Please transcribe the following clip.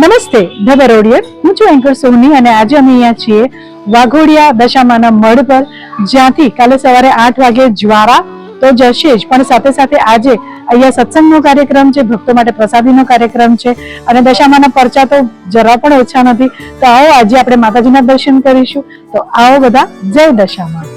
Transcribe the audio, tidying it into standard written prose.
નમસ્તે ધ બરોડિયર, હું છું એન્કર સોની અને આજે અમે અહીંયા છીએ વાઘોડિયા દશામાના મઢ પર, જ્યાંથી કાલે સવારે 8 વાગે જ્વારા તો જશે જ, પણ સાથે સાથે આજે અહીંયા સત્સંગનો કાર્યક્રમ છે, ભક્તો માટે પ્રસાદીનો કાર્યક્રમ છે અને દશામાના પરચા તો જરા પણ ઓછા નથી. તો આવો આજે આપણે માતાજીના દર્શન કરીશું. તો આવો બધા, જય દશામા.